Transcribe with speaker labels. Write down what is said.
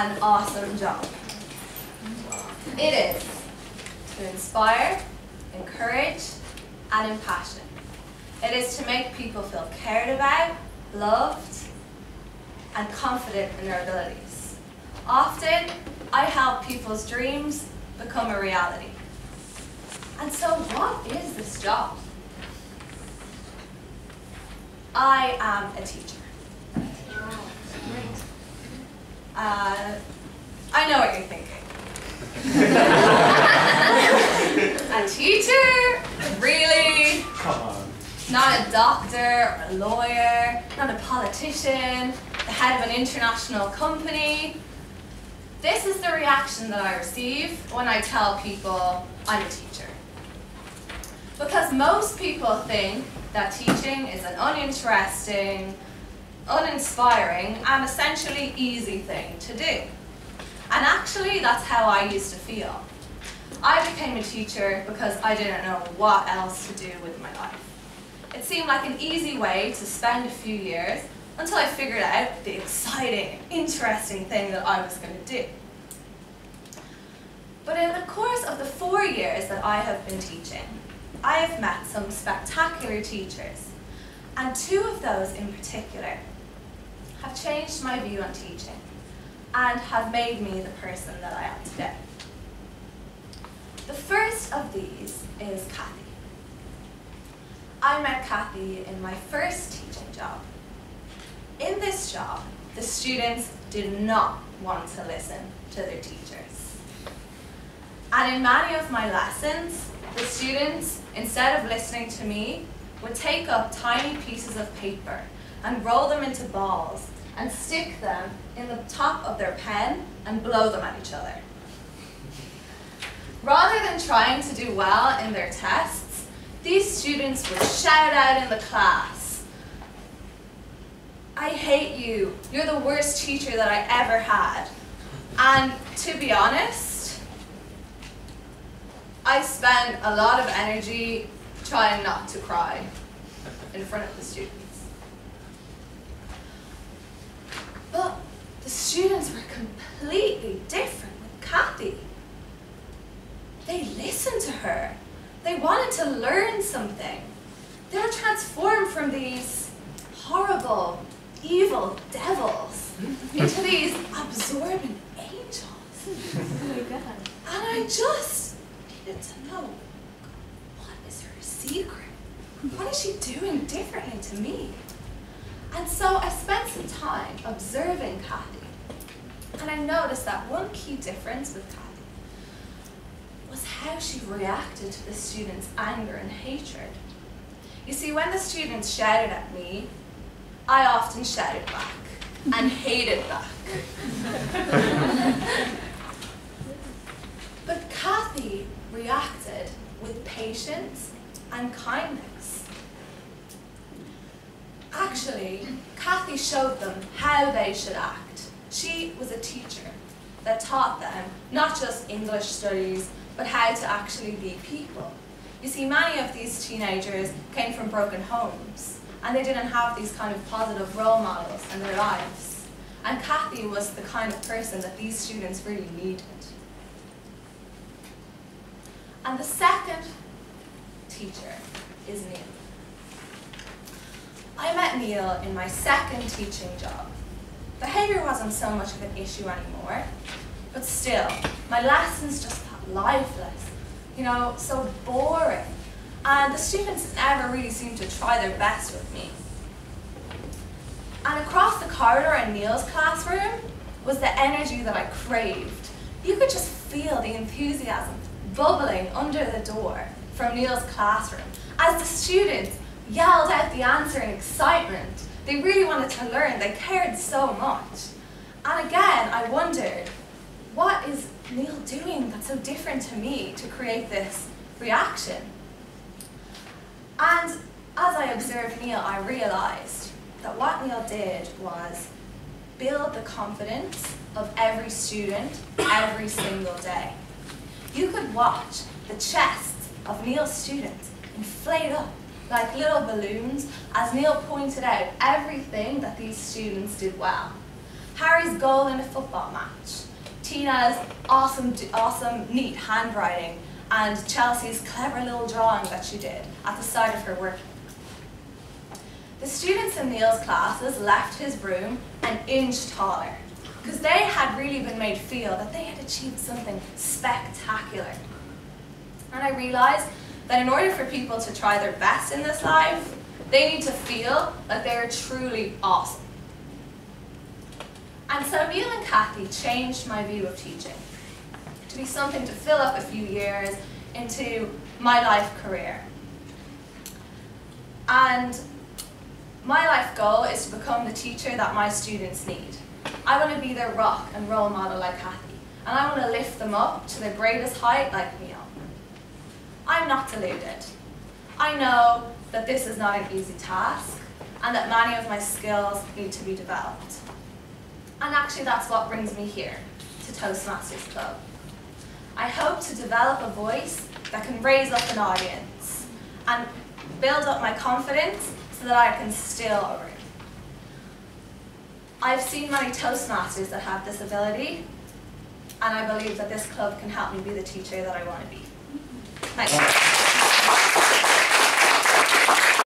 Speaker 1: an awesome job. It is to inspire, encourage, and impassion. It is to make people feel cared about, loved, and confident in their abilities. Often, I help people's dreams become a reality. And so what is this job? I am a teacher. I know what you're thinking. A teacher? Really?
Speaker 2: Come on.
Speaker 1: Not a doctor or a lawyer, not a politician, the head of an international company. This is the reaction that I receive when I tell people I'm a teacher. Because most people think that teaching is an uninteresting, uninspiring, and essentially easy thing to do. And actually, that's how I used to feel. I became a teacher because I didn't know what else to do with my life. It seemed like an easy way to spend a few years until I figured out the exciting, interesting thing that I was going to do. But in the course of the 4 years that I have been teaching, I have met some spectacular teachers, and 2 of those in particular have changed my view on teaching and have made me the person that I am today. The first of these is Kathy. I met Kathy in my first teaching job. In this job, the students did not want to listen to their teachers. And in many of my lessons, the students, instead of listening to me, would take up tiny pieces of paper and roll them into balls and stick them in the top of their pen and blow them at each other. Rather than trying to do well in their tests, these students would shout out in the class, "I hate you, you're the worst teacher that I ever had." And to be honest, I spent a lot of energy trying not to cry in front of the students. But the students were completely different with Kathy. They listened to her. They wanted to learn something. They were transformed from these horrible, evil devils into these absorbent angels. And I just needed to know, what is her secret? What is she doing differently to me? And so I spent some time observing Kathy. And I noticed that one key difference with Kathy was how she reacted to the students' anger and hatred. You see, when the students shouted at me, I often shouted back and hated back. But Kathy reacted with patience and kindness. Actually, Kathy showed them how they should act. She was a teacher that taught them not just English studies, but how to actually be people. You see, many of these teenagers came from broken homes, and they didn't have these kind of positive role models in their lives. And Kathy was the kind of person that these students really needed. And the second teacher is Neil. I met Neil in my second teaching job. Behaviour wasn't so much of an issue anymore, but still, my lessons just felt lifeless, so boring. And the students never really seemed to try their best with me. And across the corridor in Neil's classroom was the energy that I craved. You could just feel the enthusiasm bubbling under the door from Neil's classroom as the students yelled out the answer in excitement. They really wanted to learn. They cared so much. And again, I wondered, what is Neil doing that's so different to me to create this reaction? And as I observed Neil, I realized that what Neil did was build the confidence of every student every single day. You could watch the chests of Neil's students inflate up like little balloons as Neil pointed out everything that these students did well. Harry's goal in a football match, Tina's awesome, neat handwriting, and Chelsea's clever little drawing that she did at the start of her work. The students in Neil's classes left his room an inch taller, because they had really been made feel that they had achieved something spectacular. And I realized that in order for people to try their best in this life, they need to feel that they are truly awesome. And so Neil and Kathy changed my view of teaching to be something to fill up a few years into my life career. And my life goal is to become the teacher that my students need. I want to be their rock and role model like Kathy, and I want to lift them up to the greatest height like Neil. I'm not deluded. I know that this is not an easy task, and that many of my skills need to be developed. And actually that's what brings me here, to Toastmasters Club. I hope to develop a voice that can raise up an audience, and build up my confidence so that I can still learn. I've seen many Toastmasters that have this ability, and I believe that this club can help me be the teacher that I want to be. Thank you.